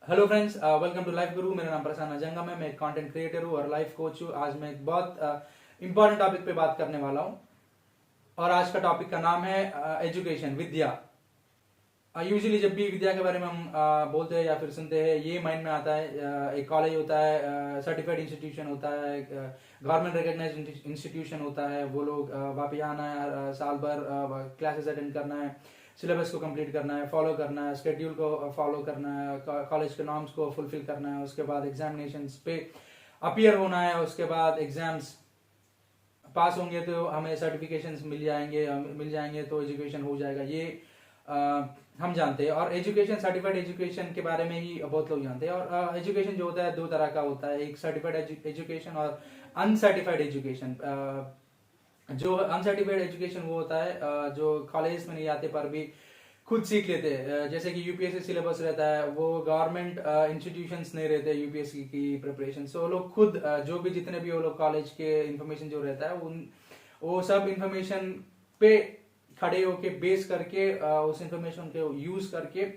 Hello friends, welcome to Life Guru. मेरा नाम प्रसन्न अजंगम है। मैं एक कंटेंट क्रिएटर हूँ और लाइफ कोच हूँ। आज मैं एक बहुत इंपॉर्टेंट टॉपिक पे बात करने वाला हूँ और आज का टॉपिक का नाम है एजुकेशन, विद्या। यूजुअली जब भी विद्या के बारे में हम बोलते हैं या फिर सुनते हैं, ये माइंड में आता है एक कॉलेज होता है, सर्टिफाइड इंस्टीट्यूशन होता है, गवर्नमेंट रिकॉग्नाइज्ड इंस्टीट्यूशन होता है। वो लोग वहाँ पे आना है, साल भर क्लासेस अटेंड करना है, सिलेबस को कंप्लीट करना है, फॉलो करना है, स्केड्यूल को फॉलो करना है, कॉलेज के नॉर्म्स को फुलफिल करना है। उसके बाद एग्जामिनेशंस पे अपियर होना है। उसके बाद एग्जाम्स पास होंगे तो हमें सर्टिफिकेशंस मिल जाएंगे तो एजुकेशन हो जाएगा। ये हम जानते हैं। और एजुकेशन, सर्टिफाइड एजुकेशन के बारे में ही बहुत लोग जानते हैं। और एजुकेशन जो होता है दो तरह का होता है, एक सर्टिफाइड एजुकेशन और अनसर्टिफाइड एजुकेशन। जो अनसर्टिफाइड एजुकेशन वो होता है जो कॉलेज में नहीं आते पर भी खुद सीख लेते हैं। जैसे कि यूपीएससी सिलेबस रहता है, वो गवर्नमेंट इंस्टीट्यूशंस नहीं रहते यूपीएससी की प्रिपरेशन। सो वो लोग खुद जो भी जितने भी वो लोग कॉलेज के इंफॉर्मेशन जो रहता है वो सब इंफॉर्मेशन पे खड़े होके बेस करके उस इंफॉर्मेशन को यूज करके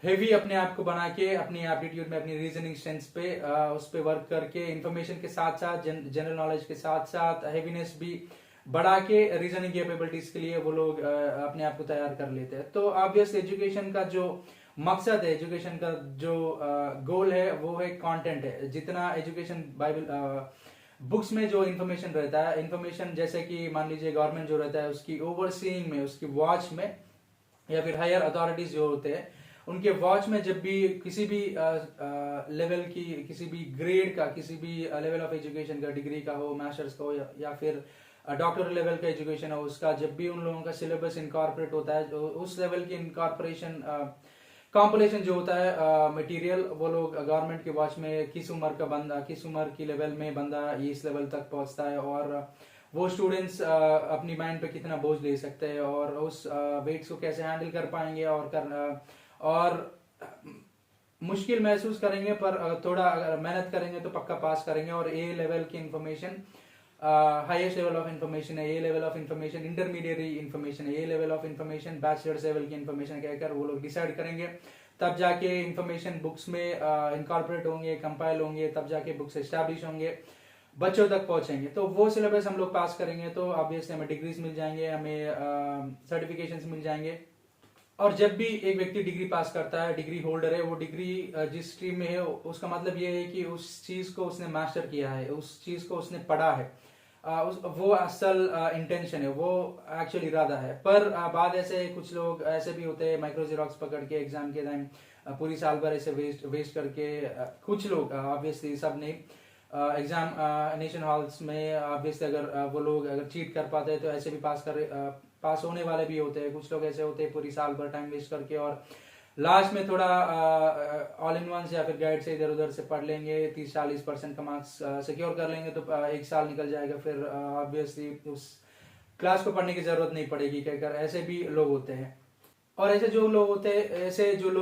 हेवी अपने आप को बना के अपनी एप्टीट्यूड में, अपनी रीजनिंग स्ट्रेंथ पे उस पे वर्क करके इंफॉर्मेशन के साथ साथ जनरल नॉलेज के साथ साथ हेवीनेस भी बढ़ा के रीजनिंग कैपेबिलिटीज के लिए वो लोग अपने आप को तैयार कर लेते हैं। तो ऑब्वियस एजुकेशन का जो मकसद है, एजुकेशन का जो गोल है वो है कंटेंट है। जितना एजुकेशन बाइबल बुक्स में जो इन्फॉर्मेशन रहता है, इन्फॉर्मेशन जैसे कि मान लीजिए गवर्नमेंट जो रहता है उसकी ओवरसीइंग में, उसकी वॉच में, या फिर हायर अथॉरिटीज जो होते हैं उनके वॉच में जब भी किसी भी लेवल की, किसी भी ग्रेड का, किसी भी लेवल ऑफ एजुकेशन का, डिग्री का हो, मास्टर्स का हो या फिर डॉक्टर लेवल का एजुकेशन हो, उसका जब भी उन लोगों का सिलेबस इनकॉर्पोरेट होता है, जो उस लेवल की इनकॉर्पोरेशन कॉम्पिलेशन जो होता है मटेरियल, वो लोग गवर्नमेंट की वॉच में किस उम्र का बंदा, किस उम्र की लेवल में बंदा इस लेवल तक पहुंचता है और वो स्टूडेंट्स अपनी माइंड पे कितना बोझ ले सकते हैं और उस वेट्स को कैसे हैंडल कर पाएंगे और मुश्किल महसूस करेंगे पर थोड़ा अगर मेहनत करेंगे तो पक्का पास करेंगे। और ए लेवल की information highest level of information है, A level of information intermediate information है, A level of information bachelors level की इंफॉर्मेशन कहकर वो लोग डिसाइड करेंगे। तब जाके इंफॉर्मेशन बुक्स में इनकॉर्पोरेट होंगे, कंपाइल होंगे, तब जाके बुक्स एस्टैब्लिश होंगे, बच्चों तक पहुंचेंगे। तो वो सिलेबस हम लोग पास करेंगे तो ऑब्वियसली हमें डिग्रीज मिल जाएंगे, हमें सर्टिफिकेशन मिल जाएंगे। और जब भी एक व्यक्ति डिग्री पास करता है, डिग्री होल्डर है, वो डिग्री जिस स्ट्रीम में है उसका मतलब ये है कि उस चीज को उसने मास्टर किया है, उस चीज को उसने पढ़ा है, वो असल इंटेंशन है, वो एक्चुअल इरादा है। पर बाद ऐसे कुछ लोग ऐसे भी होते हैं माइक्रो जेरोक्स पकड़ के एग्जाम के टाइम पूरी साल भर ऐसे वेस्ट करके कुछ लोग, ऑब्वियसली सब नहीं, एग्जामिनेशन हॉल्स में ऑब्वियसली अगर वो लोग अगर चीट कर पाते हैं तो ऐसे भी पास होने वाले भी होते हैं। कुछ लोग ऐसे होते हैं पूरी साल भर टाइम वेस्ट करके और लास्ट में थोड़ा ऑल इन वन या फिर गाइड से इधर उधर से पढ़ लेंगे, 30-40% का मार्क्स सिक्योर कर लेंगे तो एक साल निकल जाएगा, फिर ऑब्वियसली उस क्लास को पढ़ने की जरूरत नहीं पड़ेगी कहकर ऐसे भी लोग होते हैं। और ऐसे जो लोग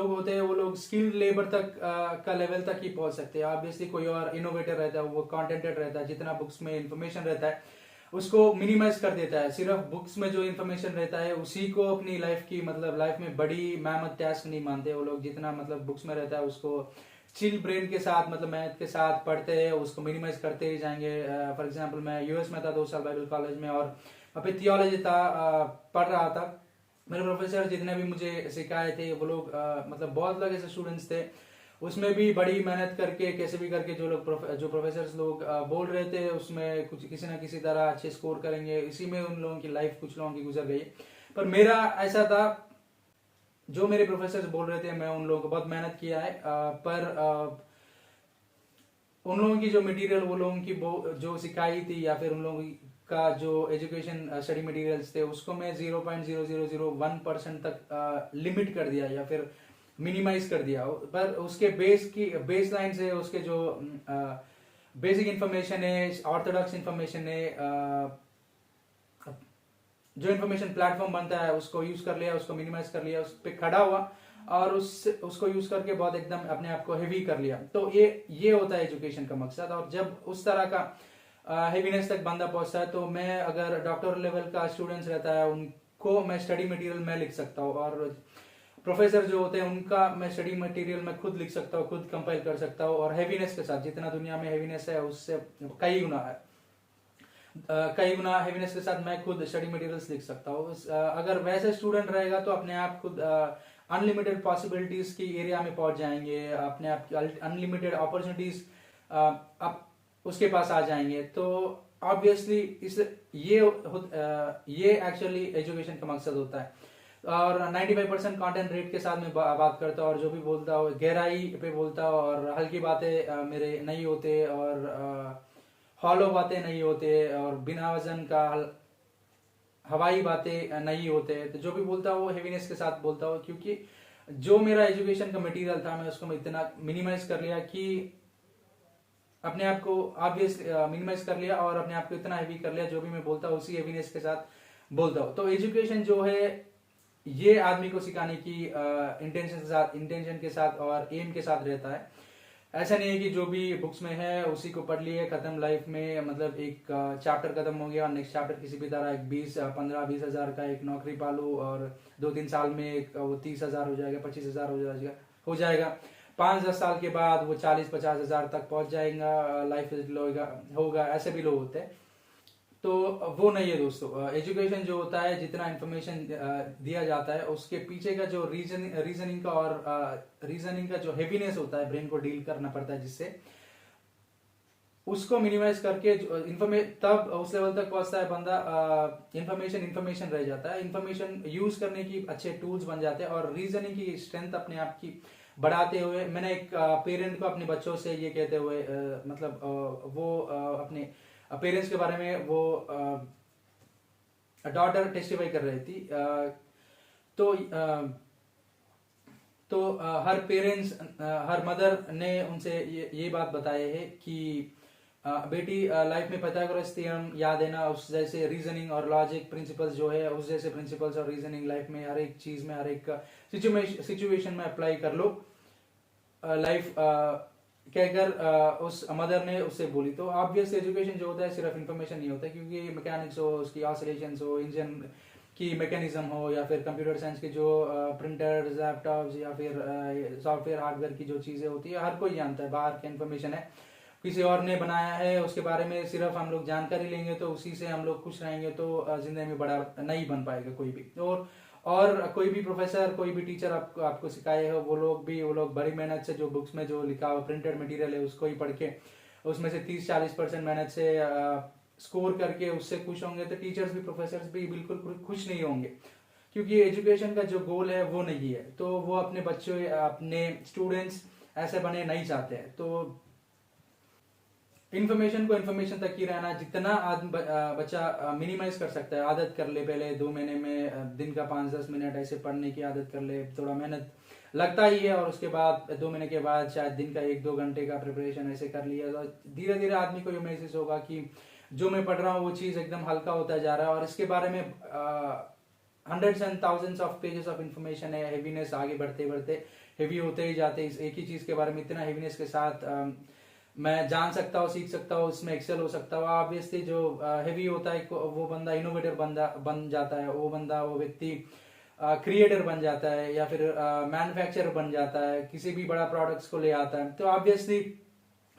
होते हैं वो लोग स्किल्ड लेबर तक का लेवल तक ही पहुंच सकते हैं। ऑब्वियसली कोई और इनोवेटर रहता है, वो कॉन्टेंटेड रहता है, जितना बुक्स में इंफॉर्मेशन रहता है उसको मिनिमाइज कर देता है। सिर्फ बुक्स में जो इन्फॉर्मेशन रहता है उसी को अपनी लाइफ की, मतलब लाइफ में बड़ी मेहनत टास्क नहीं मानते वो लोग। जितना मतलब बुक्स में रहता है उसको चिल ब्रेन के साथ, मतलब मेहनत के साथ पढ़ते हैं, उसको मिनिमाइज करते ही जाएंगे। फॉर एग्जाम्पल मैं यूएस में था 2 साल बाइबल कॉलेज में और वहाँ पे थियोलॉजी था, पढ़ रहा था। मेरे प्रोफेसर जितने भी मुझे सिखाए थे वो लोग मतलब बहुत लोग ऐसे स्टूडेंट्स थे, उसमें भी बड़ी मेहनत करके कैसे भी करके जो प्रोफेसर लोग बोल रहे थे उसमें कुछ किसी ना किसी तरह अच्छे स्कोर करेंगे, इसी में उन लोगों की लाइफ कुछ लोगों की गुजर गई। पर मेरा ऐसा था, जो मेरे प्रोफेसर बोल रहे थे मैं उन लोगों को बहुत मेहनत किया है, पर उन लोगों की जो मटेरियल, वो लोगों की जो सिखाई थी या फिर उन लोगों का जो एजुकेशन स्टडी मटेरियल्स थे उसको मैं 0.0001% तक लिमिट कर दिया या फिर मिनिमाइज कर दिया। पर उसके बेस लाइन से उसके जो बेसिक इंफॉर्मेशन है, ऑर्थोडॉक्स इंफॉर्मेशन है, जो इंफॉर्मेशन प्लेटफॉर्म बनता है उसको यूज कर लिया, उसको मिनिमाइज कर लिया, उस पर खड़ा हुआ और उसको यूज करके बहुत एकदम अपने आप को हेवी कर लिया। तो ये होता है एजुकेशन का मकसद। और जब उस तरह का हेवीनेस तक बंदा पहुंचता है तो मैं, अगर डॉक्टर लेवल का स्टूडेंट्स रहता है उनको मैं स्टडी मटेरियल में लिख सकता हूँ और प्रोफेसर जो होते हैं उनका मैं स्टडी मटेरियल मैं खुद लिख सकता हूँ, खुद कंपाइल कर सकता हूँ, और हैवीनेस के साथ, जितना दुनिया में हैवीनेस है उससे कई गुना है, कई गुना हैवीनेस के साथ मैं खुद स्टडी मटेरियल्स लिख सकता हूँ। अगर वैसे स्टूडेंट रहेगा तो अपने आप खुद अनलिमिटेड पॉसिबिलिटीज की एरिया में पहुंच जाएंगे, अपने आप अनलिमिटेड अपॉर्चुनिटीज आप उसके पास आ जाएंगे। तो ऑब्वियसली ये एक्चुअली एजुकेशन का मकसद होता है। और 95% कंटेंट रेट के साथ मैं बात करता हूँ, और जो भी बोलता हूँ गहराई पे बोलता हूँ, और हल्की बातें मेरे नहीं होते, और हॉलो बातें नहीं होते, और बिना वजन का हवाई बातें नहीं होते। तो जो भी बोलता हूँ हेवीनेस के साथ बोलता हूँ, क्योंकि जो मेरा एजुकेशन का मटेरियल था मैं उसको मैं इतना मिनिमाइज कर लिया कि अपने आप को मिनिमाइज कर लिया, और अपने आप को इतना हैवी कर लिया, जो भी मैं बोलता हूँ उसी हेवीनेस के साथ बोलता हूँ। तो एजुकेशन जो है ये आदमी को सिखाने की इंटेंशन के साथ और एम के साथ रहता है। ऐसा नहीं है कि जो भी बुक्स में है उसी को पढ़ लिए खत्म लाइफ में, मतलब एक चैप्टर खत्म हो गया और नेक्स्ट चैप्टर किसी भी तरह एक 15-20 हजार का एक नौकरी पालू, और 2-3 साल में एक वो 30,000 हो जाएगा, 25,000 हो जाएगा। 5-10 साल के बाद वो 40-50 हजार तक पहुंच जाएगा, लाइफ होगा। ऐसे भी लोग होते हैं। तो वो नहीं है दोस्तों। एजुकेशन जो होता है, जितना इंफॉर्मेशन दिया जाता है उसके पीछे का जो रीजनिंग का जो हेवीनेस होता है, ब्रेन को डील करना पड़ता है, जिससे उसको मिनिमाइज करके तब उस लेवल तक पहुंचता है बंदा। इंफॉर्मेशन रह जाता है, इंफॉर्मेशन यूज करने की अच्छे टूल्स बन जाते हैं, और रीजनिंग की स्ट्रेंथ अपने आप की बढ़ाते हुए। मैंने एक पेरेंट को अपने बच्चों से ये कहते हुए वो अपने पेरेंट्स के बारे में, वो डॉटर टेस्टिफाई कर रही थी। हर पेरेंट्स, हर मदर ने उनसे ये बात बताई है कि बेटी लाइफ में पाइथागोरस थ्योरम याद है ना, उस जैसे रीजनिंग और लॉजिक प्रिंसिपल्स जो है, उस जैसे प्रिंसिपल्स और रीजनिंग लाइफ में हर एक चीज में, हर एक सिचुएशन में अप्लाई कर लो। लाइफ कहकर उस मदर ने उससे बोली। तो ऑब्वियस एजुकेशन जो होता है सिर्फ इंफॉर्मेशन नहीं होता, क्योंकि मैकेनिक्स हो, उसकी ऑसिलेशंस हो, इंजन की मैकेनिज्म हो, या फिर कंप्यूटर साइंस के जो प्रिंटर्स, लैपटॉप्स, या फिर सॉफ्टवेयर हार्डवेयर की जो चीजें होती है, हर कोई जानता है। बाहर की इंफॉर्मेशन है, किसी और ने बनाया है, उसके बारे में सिर्फ हम लोग जानकारी लेंगे तो उसी से हम लोग खुश रहेंगे, तो जिंदगी में बड़ा नहीं बन पाएगा कोई भी। और कोई भी प्रोफेसर, कोई भी टीचर आपको सिखाए हो, वो लोग बड़ी मेहनत से जो बुक्स में जो लिखा हुआ प्रिंटेड मटेरियल है उसको ही पढ़ के उसमें से 30-40% मेहनत से स्कोर करके उससे खुश होंगे, तो टीचर्स भी, प्रोफेसर्स भी बिल्कुल खुश नहीं होंगे, क्योंकि एजुकेशन का जो गोल है वो नहीं है। तो वो अपने बच्चों, अपने स्टूडेंट्स ऐसे बने नहीं चाहते हैं। तो इन्फॉर्मेशन को इन्फॉर्मेशन तक ही रहना, जितना बच्चा मिनिमाइज कर सकता है, आदत कर ले। पहले 2 महीने में दिन का 5-10 मिनट ऐसे पढ़ने की आदत कर ले, थोड़ा मेहनत लगता ही है, और उसके बाद 2 महीने के बाद शायद दिन का 1-2 घंटे का प्रिपरेशन ऐसे कर लिया, तो धीरे धीरे आदमी को ये महसूस होगा कि जो मैं पढ़ रहा हूँ वो चीज एकदम हल्का होता जा रहा है, और इसके बारे में hundreds and thousands of pages of information है। हेवीनेस आगे बढ़ते बढ़ते हेवी होते ही जाते, इस एक ही चीज के बारे में इतना हेवीनेस के साथ मैं जान सकता हूँ, सीख सकता हूँ, इसमें एक्सेल हो सकता हूँ। ऑब्वियसली जो हेवी होता है वो बंदा इनोवेटर बन जाता है, वो व्यक्ति क्रिएटर बन जाता है, या फिर मैन्युफैक्चरर बन जाता है, किसी भी बड़ा प्रोडक्ट्स को ले आता है। तो ऑब्वियसली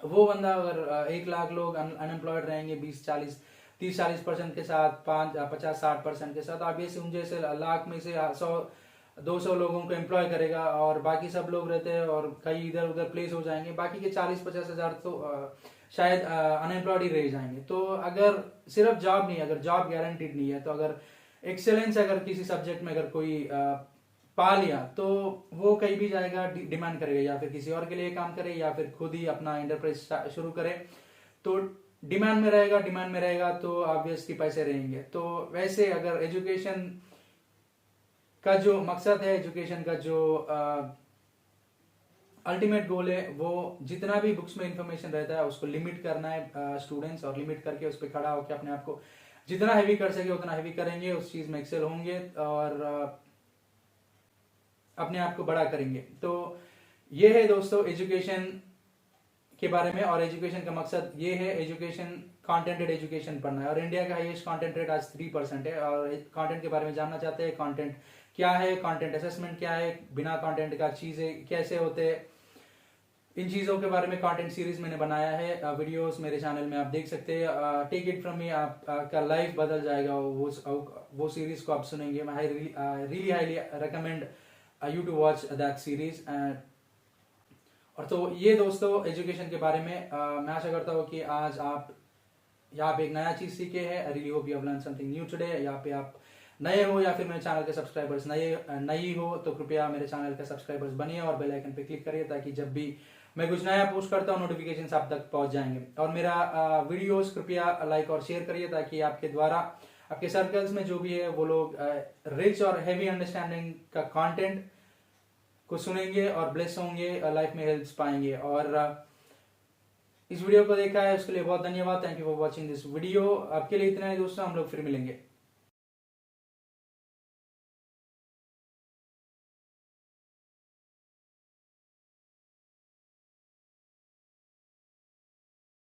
वो बंदा, अगर 1 लाख लोग अनएम्प्लॉयड रहेंगे 30-40% के साथ, 50-60% के साथ, ऑब्वियसली उन जैसे लाख में से 100-200 लोगों को एम्प्लॉय करेगा, और बाकी सब लोग रहते हैं और कई इधर उधर प्लेस हो जाएंगे, बाकी के 40-50 हजार तो शायद अनएम्प्लॉयड ही रह जाएंगे। तो अगर सिर्फ जॉब नहीं, अगर जॉब गारंटीड नहीं है, तो अगर एक्सेलेंस अगर किसी सब्जेक्ट में अगर कोई पा लिया, तो वो कहीं भी जाएगा, डिमांड करेगा, या फिर किसी और के लिए काम करे, या फिर खुद ही अपना एंटरप्राइज शुरू करे। तो डिमांड में रहेगा तो ऑब्वियसली पैसे रहेंगे। तो वैसे अगर एजुकेशन का जो मकसद है, एजुकेशन का जो अल्टीमेट गोल है, वो जितना भी बुक्स में इंफॉर्मेशन रहता है उसको लिमिट करना है स्टूडेंट्स, और लिमिट करके उस पर खड़ा होकर अपने आप को जितना हैवी कर सके उतना हैवी करेंगे, उस चीज में एक्सेल होंगे, और अपने आप को बड़ा करेंगे। तो ये है दोस्तों एजुकेशन के बारे में, और एजुकेशन का मकसद ये है, एजुकेशन कंटेंटेड एजुकेशन पढ़ना है। और इंडिया का हाईएस्ट कंटेंट रेट आज 3% है, और कंटेंट के बारे में जानना चाहते हैं, कंटेंट क्या है कंटेंट असेसमेंट, क्या है बिना कंटेंट का चीजें कैसे होते हैं, इन चीजों के बारे में कंटेंट सीरीज मैंने बनाया है। वीडियोस मेरे चैनल में आप देख सकते हैं। टेक इट फ्रॉम मी, आपका लाइफ बदल जाएगा वो सीरीज को आप सुनेंगे। I really highly recommend you to watch that series. और तो ये दोस्तों एजुकेशन के बारे में मैं आशा करता हूँ कि आज आप यहाँ पे एक नया चीज सीखे हैं। I really hope you have learn something new today. यहाँ पे आप नए हो या फिर मेरे चैनल के सब्सक्राइबर्स नई हो तो कृपया मेरे चैनल के सब्सक्राइबर्स बनिए और बेल आइकन पे क्लिक करिए, ताकि जब भी मैं कुछ नया पोस्ट करता हूँ नोटिफिकेशन आप तक पहुंच जाएंगे। और मेरा वीडियोस कृपया लाइक और शेयर करिए, ताकि आपके द्वारा आपके सर्कल्स में जो भी है वो लोग रिच और हैवी अंडरस्टैंडिंग का कंटेंट को सुनेंगे और ब्लेस होंगे, लाइफ में हेल्प पाएंगे। और इस वीडियो को देखा है उसके लिए बहुत धन्यवाद। Thank you for watching this video. आपके लिए इतना ही दोस्तों, हम लोग फिर मिलेंगे।